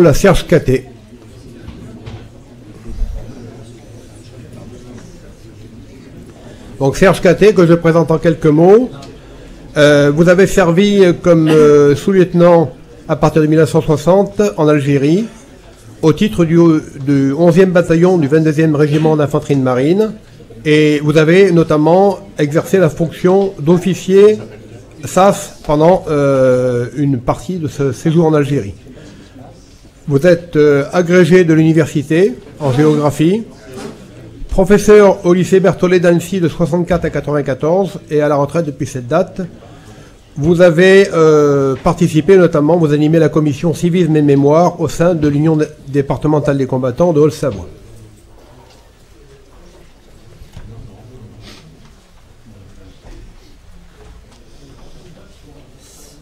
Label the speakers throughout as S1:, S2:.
S1: La Serge Caté. Donc Serge Caté, que je présente en quelques mots. Vous avez servi comme sous-lieutenant à partir de 1960 en Algérie, au titre du 11e bataillon du 22e régiment d'infanterie de marine, et vous avez notamment exercé la fonction d'officier SAS pendant une partie de ce séjour en Algérie. Vous êtes agrégé de l'université en géographie, professeur au lycée Berthollet d'Annecy de 64 à 94 et à la retraite depuis cette date. Vous avez participé notamment, vous animez la commission civisme et mémoire au sein de l'Union départementale des combattants de Haute-Savoie.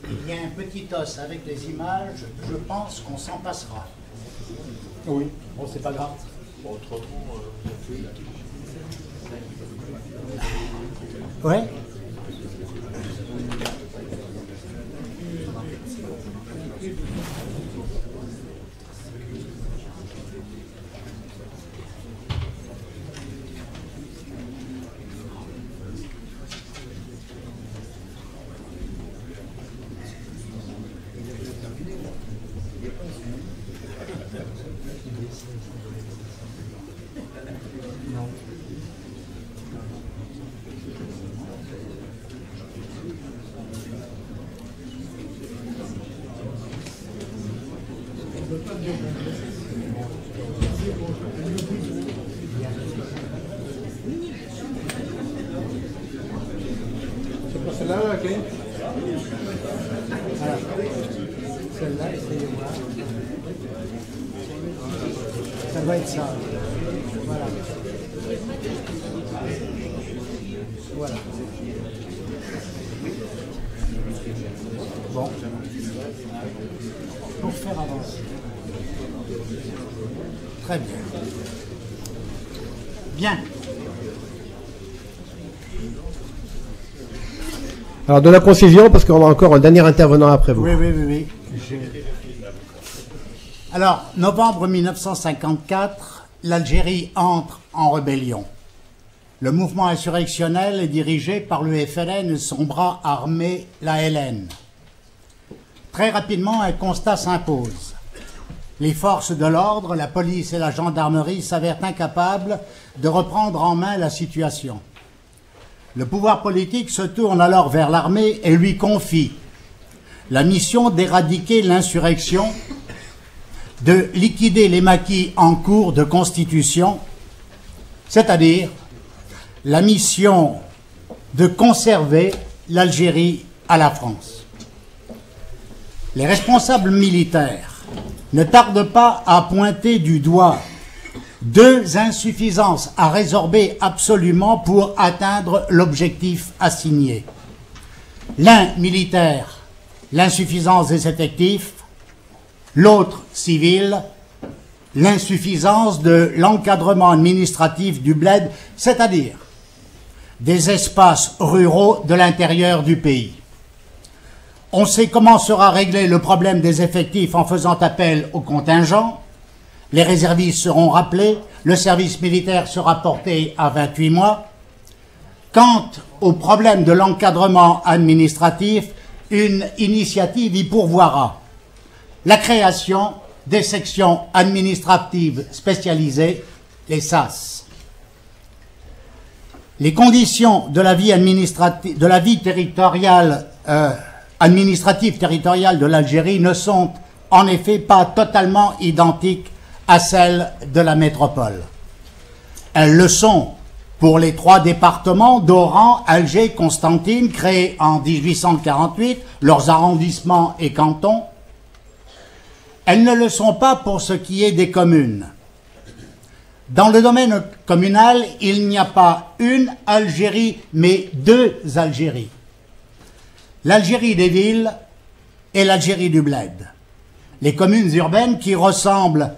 S2: Il y a un petit os avec les images, je pense qu'on s'en passera.
S3: Oui, bon, c'est pas grave. Autrement,
S2: Ouais.
S1: C'est pas celle-là, ok.
S2: Voilà. Celle-là, essayez de voir. Ça doit être ça. Voilà. Voilà. Bon. Pour faire avancer. Très bien. Bien.
S1: Alors de la concision, parce qu'on a encore un dernier intervenant après vous.
S2: Oui, oui, oui, oui. Alors, novembre 1954, l'Algérie entre en rébellion. Le mouvement insurrectionnel est dirigé par le FLN et son bras armé, la LN. Très rapidement, un constat s'impose. Les forces de l'ordre, la police et la gendarmerie s'avèrent incapables de reprendre en main la situation. Le pouvoir politique se tourne alors vers l'armée et lui confie la mission d'éradiquer l'insurrection, de liquider les maquis en cours de constitution, c'est-à-dire la mission de conserver l'Algérie à la France. Les responsables militaires ne tardent pas à pointer du doigt deux insuffisances à résorber absolument pour atteindre l'objectif assigné. L'un militaire, l'insuffisance des effectifs, l'autre civil, l'insuffisance de l'encadrement administratif du bled, c'est-à-dire des espaces ruraux de l'intérieur du pays. On sait comment sera réglé le problème des effectifs en faisant appel aux contingents. Les réservistes seront rappelés, le service militaire sera porté à 28 mois. Quant au problème de l'encadrement administratif, une initiative y pourvoira. La création des sections administratives spécialisées, les SAS. Les conditions de la vie administrative, de la vie territoriale, administrative territoriale de l'Algérie ne sont en effet pas totalement identiques à celles de la métropole. Elles le sont pour les trois départements d'Oran, Alger, Constantine, créés en 1848, leurs arrondissements et cantons. Elles ne le sont pas pour ce qui est des communes. Dans le domaine communal, il n'y a pas une Algérie, mais deux Algéries. L'Algérie des villes et l'Algérie du bled. Les communes urbaines qui ressemblent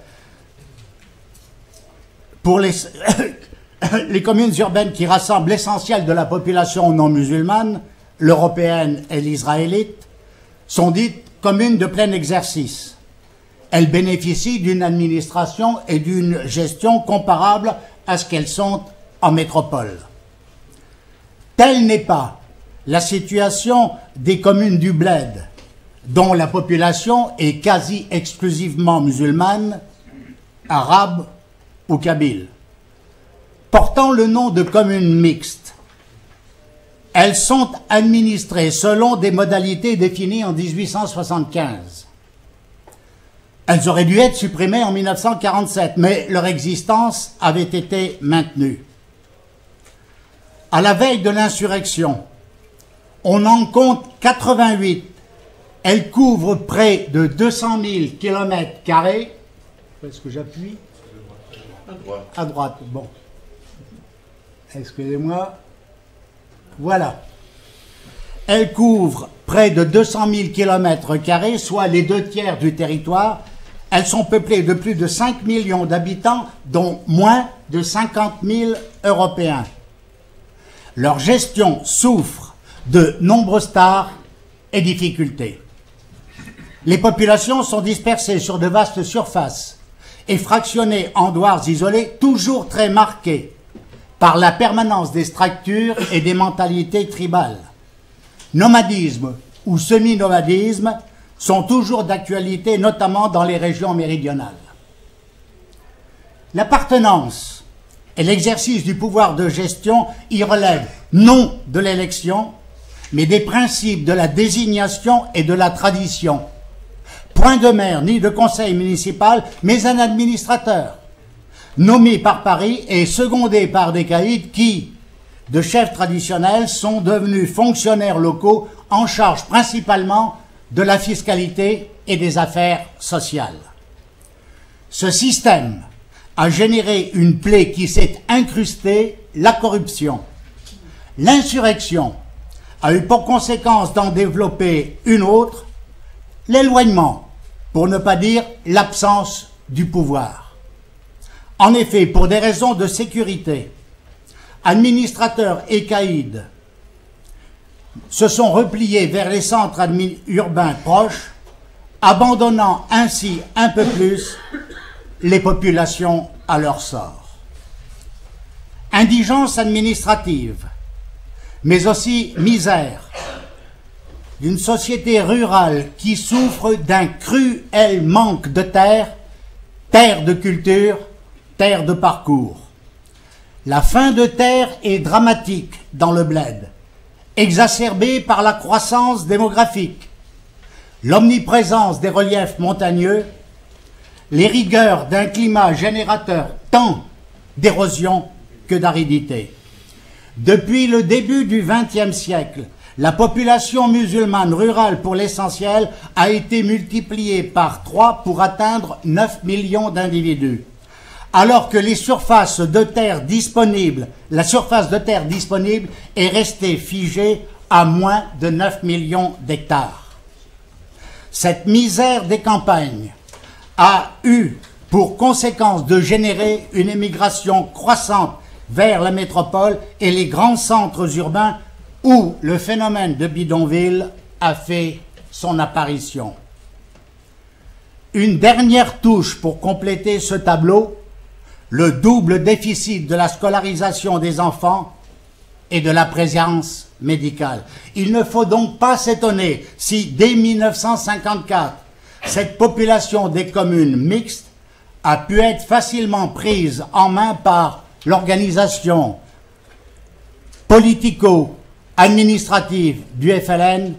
S2: pour les communes urbaines qui rassemblent l'essentiel de la population non musulmane, l'européenne et l'israélite, sont dites communes de plein exercice. elles bénéficient d'une administration et d'une gestion comparables à ce qu'elles sont en métropole. Telle n'est pas la situation des communes du Bled, dont la population est quasi exclusivement musulmane, arabe ou kabyle. Portant le nom de communes mixtes, elles sont administrées selon des modalités définies en 1875. Elles auraient dû être supprimées en 1947, mais leur existence avait été maintenue. À la veille de l'insurrection, on en compte 88. Elles couvrent près de 200 000 km². Est-ce que j'appuie? À droite, bon. Excusez-moi. Voilà. Elles couvrent près de 200 000 km², soit les 2/3 du territoire. Elles sont peuplées de plus de 5 millions d'habitants, dont moins de 50 000 Européens. Leur gestion souffre de nombreuses tares et difficultés. Les populations sont dispersées sur de vastes surfaces et fractionnées en douars isolés, toujours très marqués par la permanence des structures et des mentalités tribales. Nomadisme ou semi-nomadisme sont toujours d'actualité, notamment dans les régions méridionales. L'appartenance et l'exercice du pouvoir de gestion y relèvent non de l'élection, mais des principes de la désignation et de la tradition. Point de maire ni de conseil municipal, mais un administrateur, nommé par Paris et secondé par des caïds qui, de chefs traditionnels, sont devenus fonctionnaires locaux en charge principalement de la fiscalité et des affaires sociales. Ce système a généré une plaie qui s'est incrustée, la corruption. L'insurrection a eu pour conséquence d'en développer une autre, l'éloignement, pour ne pas dire l'absence du pouvoir. En effet, pour des raisons de sécurité, administrateurs et caïds se sont repliés vers les centres urbains proches, abandonnant ainsi un peu plus les populations à leur sort. Indigence administrative, mais aussi misère d'une société rurale qui souffre d'un cruel manque de terre, terre de culture, terre de parcours. La faim de terre est dramatique dans le Bled, exacerbée par la croissance démographique, l'omniprésence des reliefs montagneux, les rigueurs d'un climat générateur tant d'érosion que d'aridité. Depuis le début du XXe siècle, la population musulmane rurale pour l'essentiel a été multipliée par 3 pour atteindre 9 millions d'individus. Alors que les surfaces de terre disponibles, la surface de terre disponible est restée figée à moins de 9 millions d'hectares. Cette misère des campagnes a eu pour conséquence de générer une émigration croissante vers la métropole et les grands centres urbains où le phénomène de bidonville a fait son apparition. Une dernière touche pour compléter ce tableau, le double déficit de la scolarisation des enfants et de la présence médicale. Il ne faut donc pas s'étonner si, dès 1954, cette population des communes mixtes a pu être facilement prise en main par l'organisation politico-administrative du FLN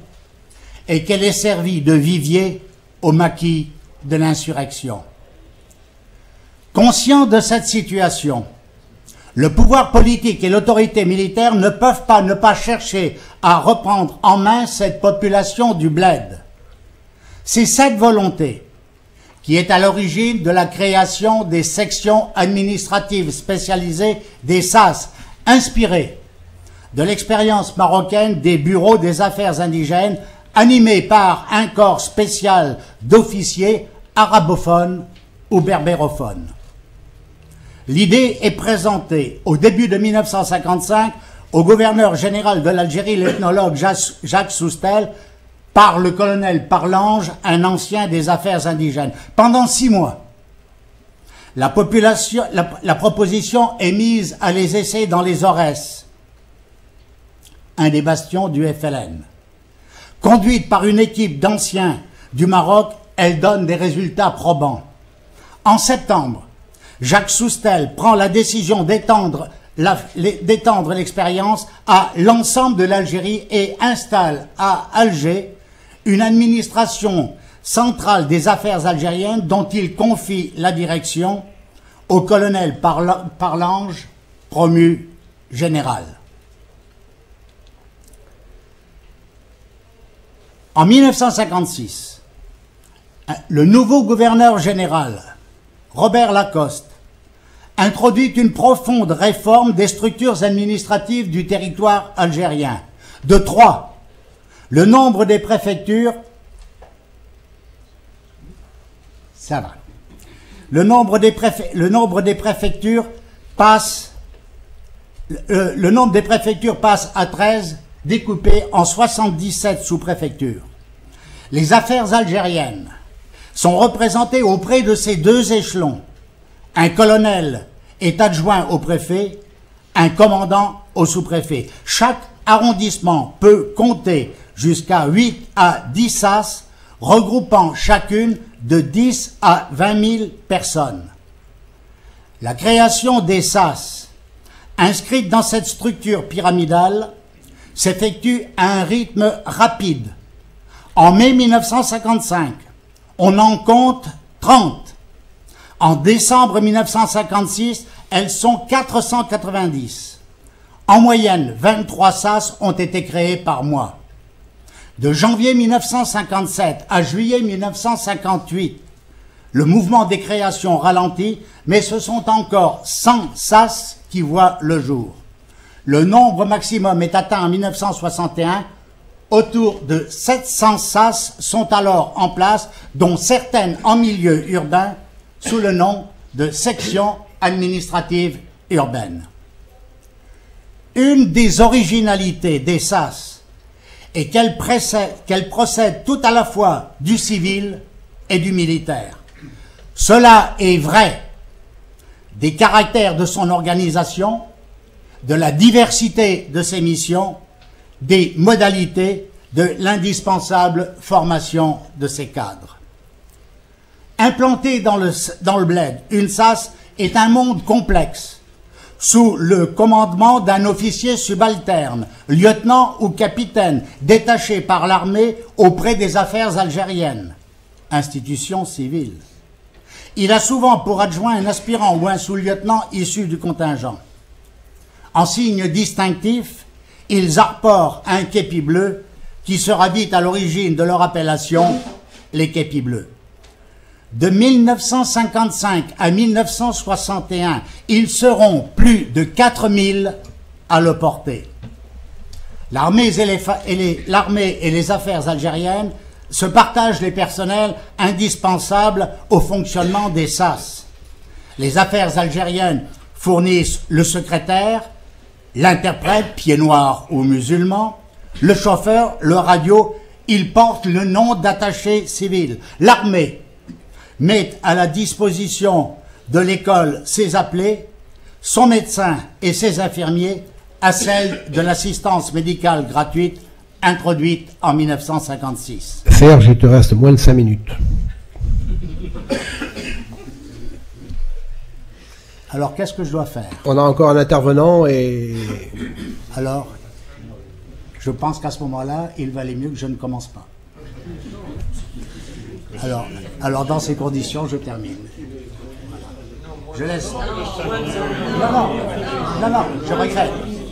S2: et qu'elle ait servi de vivier au maquis de l'insurrection. Conscient de cette situation, le pouvoir politique et l'autorité militaire ne peuvent pas ne pas chercher à reprendre en main cette population du Bled. C'est cette volonté qui est à l'origine de la création des sections administratives spécialisées des SAS, inspirées de l'expérience marocaine des bureaux des affaires indigènes, animés par un corps spécial d'officiers arabophones ou berbérophones. L'idée est présentée au début de 1955 au gouverneur général de l'Algérie, l'ethnologue Jacques Soustel, par le colonel Parlange, un ancien des affaires indigènes. Pendant 6 mois, la proposition est mise à les essais dans les Aurès, un des bastions du FLN. Conduite par une équipe d'anciens du Maroc, elle donne des résultats probants. En septembre, Jacques Soustel prend la décision d'étendre l'expérience à l'ensemble de l'Algérie et installe à Alger une administration centrale des affaires algériennes dont il confie la direction au colonel Parlange, promu général. En 1956, le nouveau gouverneur général, Robert Lacoste, introduit une profonde réforme des structures administratives du territoire algérien. De 3, le nombre des préfectures, ça va. Le nombre des préfectures passe à 13, découpé en 77 sous-préfectures. Les affaires algériennes sont représentées auprès de ces 2 échelons. Un colonel est adjoint au préfet, un commandant au sous-préfet. Chaque arrondissement peut compter jusqu'à 8 à 10 SAS, regroupant chacune de 10 à 20 000 personnes. La création des SAS, inscrite dans cette structure pyramidale, s'effectue à un rythme rapide. En mai 1955, on en compte 30. En décembre 1956, elles sont 490. En moyenne, 23 SAS ont été créés par mois. De janvier 1957 à juillet 1958, le mouvement des créations ralentit, mais ce sont encore 100 SAS qui voient le jour. Le nombre maximum est atteint en 1961. Autour de 700 SAS sont alors en place, dont certaines en milieu urbain, sous le nom de sections administratives urbaines. Une des originalités des SAS est qu'elle procède tout à la fois du civil et du militaire. Cela est vrai des caractères de son organisation, de la diversité de ses missions, des modalités de l'indispensable formation de ses cadres. Implanté dans le bled, une SAS est un monde complexe, sous le commandement d'un officier subalterne, lieutenant ou capitaine, détaché par l'armée auprès des affaires algériennes, institution civile. Il a souvent pour adjoint un aspirant ou un sous-lieutenant issu du contingent. En signe distinctif, ils arborent un képi bleu qui sera vite à l'origine de leur appellation, les képis bleus. De 1955 à 1961, ils seront plus de 4000 à le porter. L'armée et les affaires algériennes se partagent les personnels indispensables au fonctionnement des SAS. Les affaires algériennes fournissent le secrétaire, l'interprète, pied noir ou musulman, le chauffeur, le radio. Ils portent le nom d'attaché civil. L'armée met à la disposition de l'école ses appelés, son médecin et ses infirmiers, à celle de l'assistance médicale gratuite introduite en 1956.
S1: Serge, il te reste moins de 5 minutes.
S2: Alors, qu'est-ce que je dois faire?
S1: On a encore un intervenant et...
S2: Alors, je pense qu'à ce moment-là, il valait mieux que je ne commence pas. Alors dans ces conditions, je termine. Voilà. Je laisse... Non,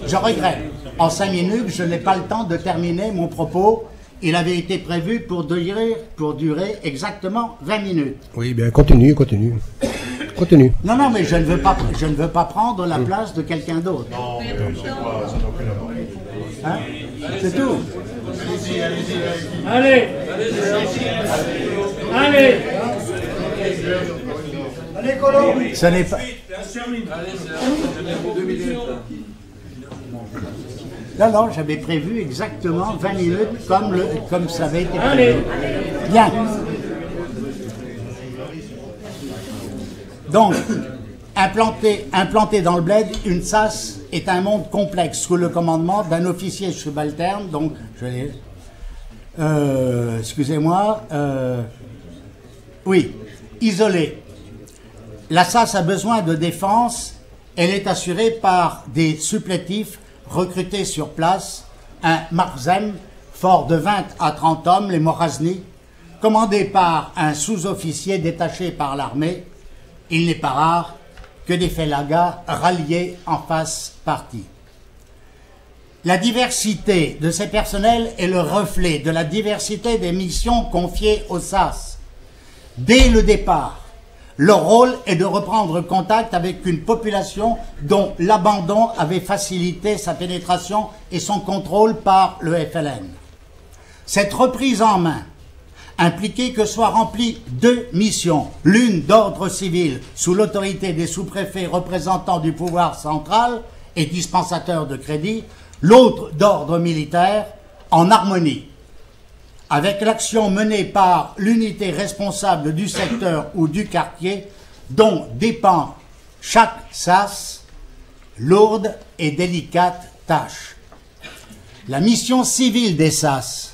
S2: je regrette. En 5 minutes, je n'ai pas le temps de terminer mon propos. Il avait été prévu pour durer exactement 20 minutes.
S1: Oui, bien, continue.
S2: Non, mais je ne veux pas prendre la place de quelqu'un d'autre. Non, hein? C'est tout.
S4: Allez, Colo.
S2: Ce n'est pas... Non, j'avais prévu exactement 20 minutes comme ça avait été prévu. Bien. Donc, implanté dans le bled, une SAS est un monde complexe sous le commandement d'un officier subalterne. Donc, excusez-moi. Oui, isolé. La SAS a besoin de défense. Elle est assurée par des supplétifs recrutés sur place, un Marzem fort de 20 à 30 hommes, les Morazni, commandé par un sous-officier détaché par l'armée. Il n'est pas rare que des félagas ralliés en fassent partie. La diversité de ces personnels est le reflet de la diversité des missions confiées aux SAS. Dès le départ, leur rôle est de reprendre contact avec une population dont l'abandon avait facilité sa pénétration et son contrôle par le FLN. Cette reprise en main impliquait que soient remplies deux missions, l'une d'ordre civil sous l'autorité des sous-préfets représentants du pouvoir central et dispensateurs de crédit, l'autre d'ordre militaire en harmonie avec l'action menée par l'unité responsable du secteur ou du quartier dont dépend chaque SAS, lourde et délicate tâche. La mission civile des SAS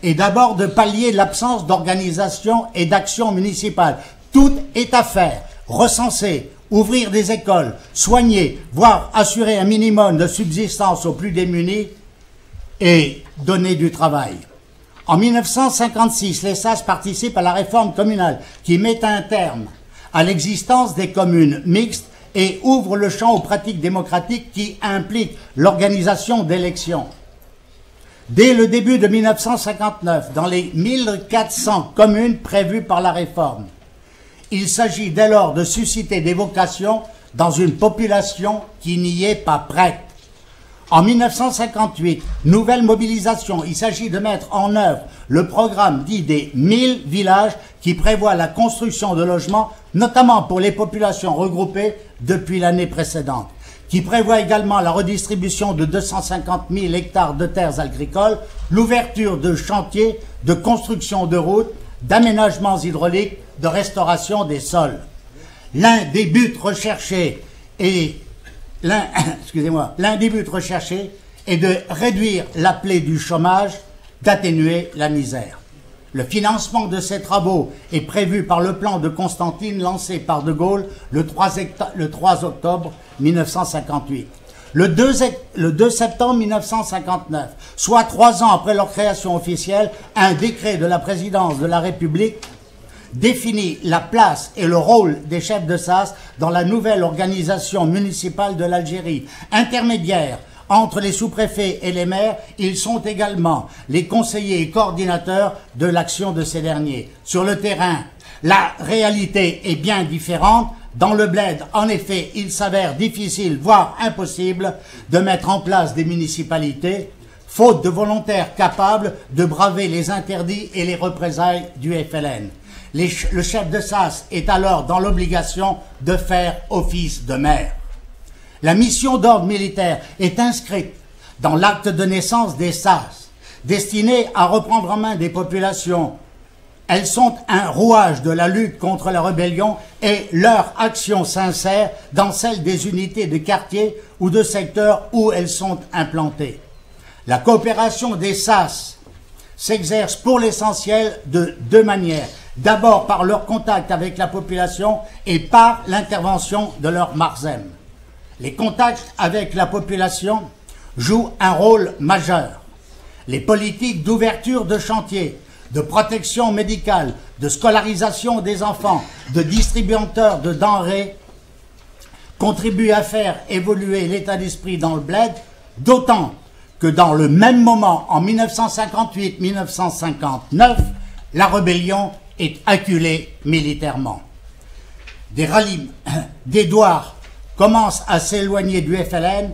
S2: est d'abord de pallier l'absence d'organisation et d'action municipale. Tout est à faire, recenser, ouvrir des écoles, soigner, voire assurer un minimum de subsistance aux plus démunis et donner du travail. En 1956, les SAS participent à la réforme communale qui met un terme à l'existence des communes mixtes et ouvre le champ aux pratiques démocratiques qui impliquent l'organisation d'élections. Dès le début de 1959, dans les 1400 communes prévues par la réforme, il s'agit dès lors de susciter des vocations dans une population qui n'y est pas prête. En 1958, nouvelle mobilisation, il s'agit de mettre en œuvre le programme dit des 1000 villages qui prévoit la construction de logements, notamment pour les populations regroupées depuis l'année précédente, qui prévoit également la redistribution de 250 000 hectares de terres agricoles, l'ouverture de chantiers de construction de routes, d'aménagements hydrauliques, de restauration des sols. L'un des buts recherchés est de réduire la plaie du chômage, d'atténuer la misère. Le financement de ces travaux est prévu par le plan de Constantine lancé par De Gaulle le 3 octobre 1958. Le 2 septembre 1959, soit 3 ans après leur création officielle, un décret de la présidence de la République définit la place et le rôle des chefs de SAS dans la nouvelle organisation municipale de l'Algérie. Intermédiaires entre les sous-préfets et les maires, ils sont également les conseillers et coordinateurs de l'action de ces derniers. Sur le terrain, la réalité est bien différente. Dans le bled, en effet, il s'avère difficile, voire impossible, de mettre en place des municipalités, faute de volontaires capables de braver les interdits et les représailles du FLN. Le chef de SAS est alors dans l'obligation de faire office de maire. La mission d'ordre militaire est inscrite dans l'acte de naissance des SAS, destinée à reprendre en main des populations. Elles sont un rouage de la lutte contre la rébellion et leur action s'insère dans celle des unités de quartier ou de secteurs où elles sont implantées. La coopération des SAS s'exerce pour l'essentiel de deux manières. D'abord par leur contact avec la population et par l'intervention de leur Marzem. Les contacts avec la population jouent un rôle majeur. Les politiques d'ouverture de chantier, de protection médicale, de scolarisation des enfants, de distributeurs de denrées contribuent à faire évoluer l'état d'esprit dans le bled, d'autant que dans le même moment, en 1958-1959, la rébellion est acculée militairement. Des douars commencent à s'éloigner du FLN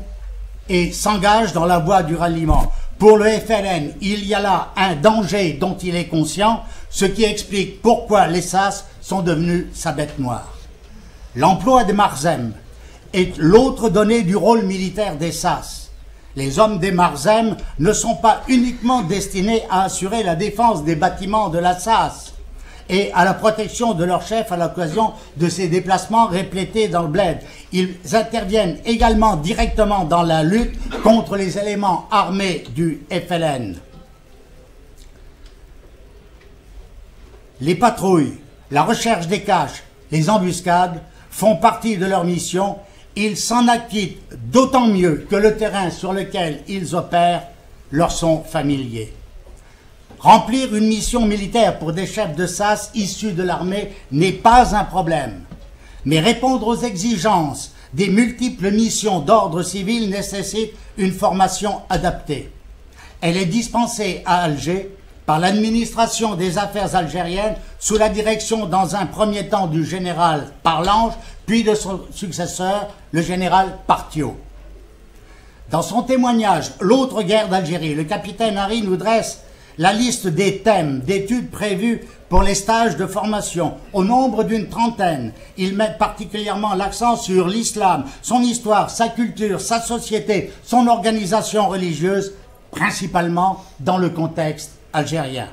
S2: et s'engagent dans la voie du ralliement. Pour le FLN, il y a là un danger dont il est conscient, ce qui explique pourquoi les SAS sont devenus sa bête noire. L'emploi des Marzem est l'autre donnée du rôle militaire des SAS. Les hommes des Marzem ne sont pas uniquement destinés à assurer la défense des bâtiments de la SAS et à la protection de leur chef à l'occasion de ces déplacements répétés dans le bled. Ils interviennent également directement dans la lutte contre les éléments armés du FLN. Les patrouilles, la recherche des caches, les embuscades font partie de leur mission. Ils s'en acquittent d'autant mieux que le terrain sur lequel ils opèrent leur sont familiers. Remplir une mission militaire pour des chefs de SAS issus de l'armée n'est pas un problème. Mais répondre aux exigences des multiples missions d'ordre civil nécessite une formation adaptée. Elle est dispensée à Alger par l'administration des affaires algériennes sous la direction dans un premier temps du général Parlange, puis de son successeur, le général Partiot. Dans son témoignage « L'autre guerre d'Algérie », le capitaine Harry nous dresse la liste des thèmes d'études prévus pour les stages de formation, au nombre d'une trentaine. Il met particulièrement l'accent sur l'islam, son histoire, sa culture, sa société, son organisation religieuse, principalement dans le contexte algérien.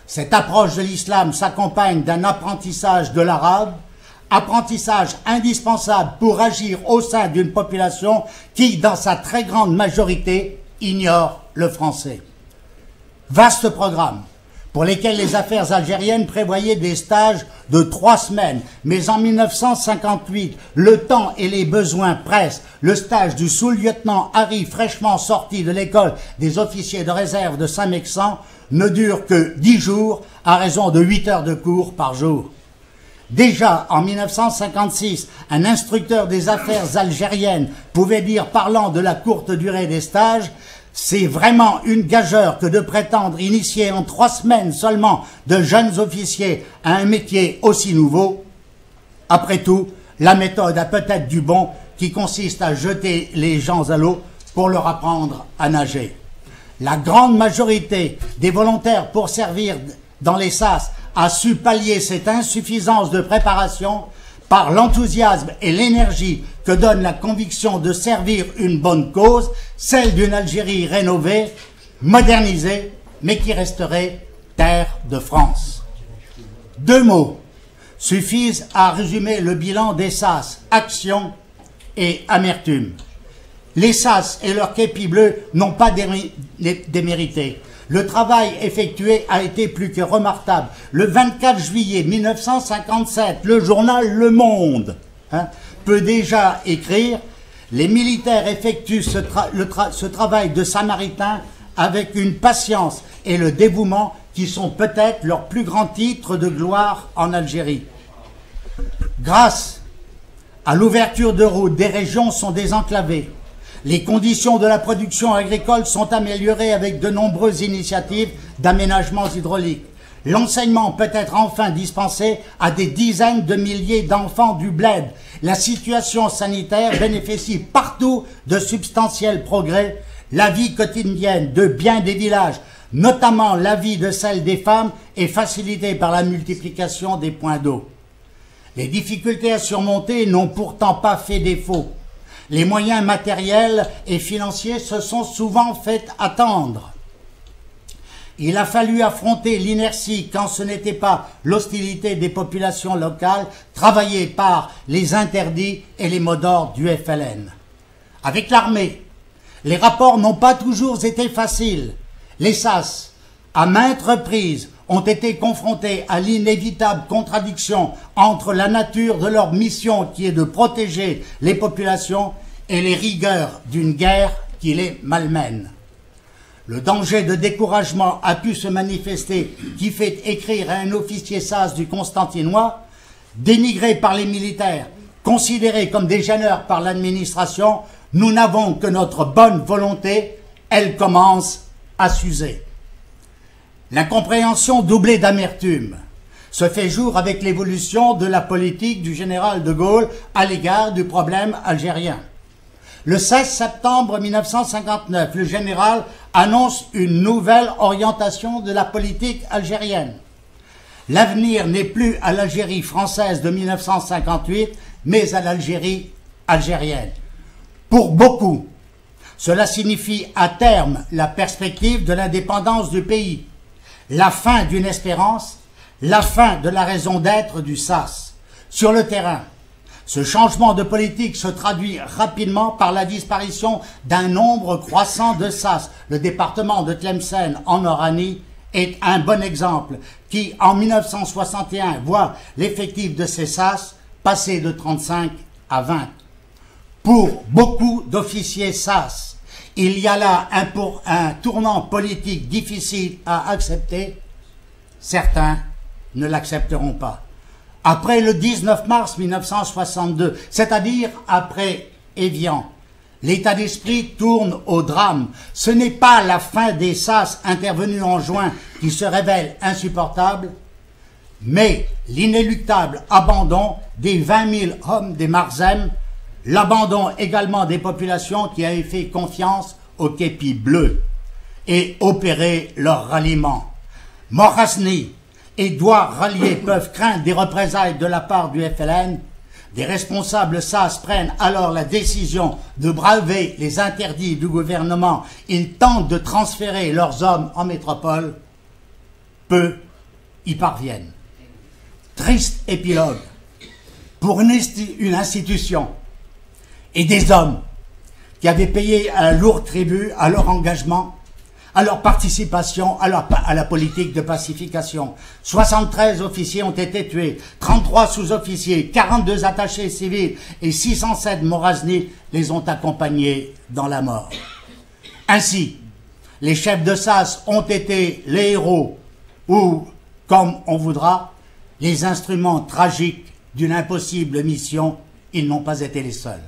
S2: Cette approche de l'islam s'accompagne d'un apprentissage de l'arabe, apprentissage indispensable pour agir au sein d'une population qui, dans sa très grande majorité, ignore le français. Vaste programme pour lesquels les affaires algériennes prévoyaient des stages de 3 semaines. Mais en 1958, le temps et les besoins pressent. Le stage du sous-lieutenant Harry, fraîchement sorti de l'école des officiers de réserve de Saint-Mexan, ne dure que 10 jours à raison de 8 heures de cours par jour. Déjà en 1956, un instructeur des affaires algériennes pouvait dire, parlant de la courte durée des stages, « C'est vraiment une gageure que de prétendre initier en 3 semaines seulement de jeunes officiers à un métier aussi nouveau. Après tout, la méthode a peut-être du bon qui consiste à jeter les gens à l'eau pour leur apprendre à nager. » La grande majorité des volontaires pour servir dans les SAS a su pallier cette insuffisance de préparation par l'enthousiasme et l'énergie que donne la conviction de servir une bonne cause, celle d'une Algérie rénovée, modernisée, mais qui resterait terre de France. 2 mots suffisent à résumer le bilan des SAS, action et amertume. Les SAS et leur képi bleu n'ont pas démérité. Le travail effectué a été plus que remarquable. Le 24 juillet 1957, le journal Le Monde peut déjà écrire « Les militaires effectuent ce travail de samaritain avec une patience et le dévouement qui sont peut-être leurs plus grands titres de gloire en Algérie. » Grâce à l'ouverture de routes, des régions sont désenclavées. Les conditions de la production agricole sont améliorées avec de nombreuses initiatives d'aménagements hydrauliques. L'enseignement peut être enfin dispensé à des dizaines de milliers d'enfants du bled. La situation sanitaire bénéficie partout de substantiels progrès. La vie quotidienne de bien des villages, notamment la vie de celle des femmes, est facilitée par la multiplication des points d'eau. Les difficultés à surmonter n'ont pourtant pas fait défaut. Les moyens matériels et financiers se sont souvent fait attendre. Il a fallu affronter l'inertie quand ce n'était pas l'hostilité des populations locales travaillées par les interdits et les mots d'ordre du FLN. Avec l'armée, les rapports n'ont pas toujours été faciles. Les SAS, à maintes reprises, ont été confrontés à l'inévitable contradiction entre la nature de leur mission qui est de protéger les populations et les rigueurs d'une guerre qui les malmène. Le danger de découragement a pu se manifester qui fait écrire à un officier SAS du Constantinois, dénigré par les militaires, considérés comme des gêneurs par l'administration, nous n'avons que notre bonne volonté, elle commence à s'user. L'incompréhension doublée d'amertume se fait jour avec l'évolution de la politique du général de Gaulle à l'égard du problème algérien. Le 16 septembre 1959, le général annonce une nouvelle orientation de la politique algérienne. L'avenir n'est plus à l'Algérie française de 1958, mais à l'Algérie algérienne. Pour beaucoup, Cela signifie à terme la perspective de l'indépendance du pays, la fin d'une espérance, la fin de la raison d'être du SAS. Sur le terrain, ce changement de politique se traduit rapidement par la disparition d'un nombre croissant de SAS. Le département de Tlemcen en Oranie est un bon exemple qui, en 1961, voit l'effectif de ces SAS passer de 35 à 20. Pour beaucoup d'officiers SAS, il y a là un tournant politique difficile à accepter. Certains ne l'accepteront pas. Après le 19 mars 1962, c'est-à-dire après Évian, l'état d'esprit tourne au drame. Ce n'est pas la fin des SAS intervenue en juin qui se révèle insupportable, mais l'inéluctable abandon des 20 000 hommes des Marzem, l'abandon également des populations qui avaient fait confiance aux képis bleus et opéré leur ralliement. Morazni et Douar ralliés peuvent craindre des représailles de la part du FLN. Des responsables SAS prennent alors la décision de braver les interdits du gouvernement. Ils tentent de transférer leurs hommes en métropole. Peu y parviennent. Triste épilogue pour une institution et des hommes qui avaient payé un lourd tribut à leur engagement, à leur participation à la politique de pacification. 73 officiers ont été tués, 33 sous-officiers, 42 attachés civils et 607 Morazni les ont accompagnés dans la mort. Ainsi, les chefs de SAS ont été les héros ou, comme on voudra, les instruments tragiques d'une impossible mission. Ils n'ont pas été les seuls.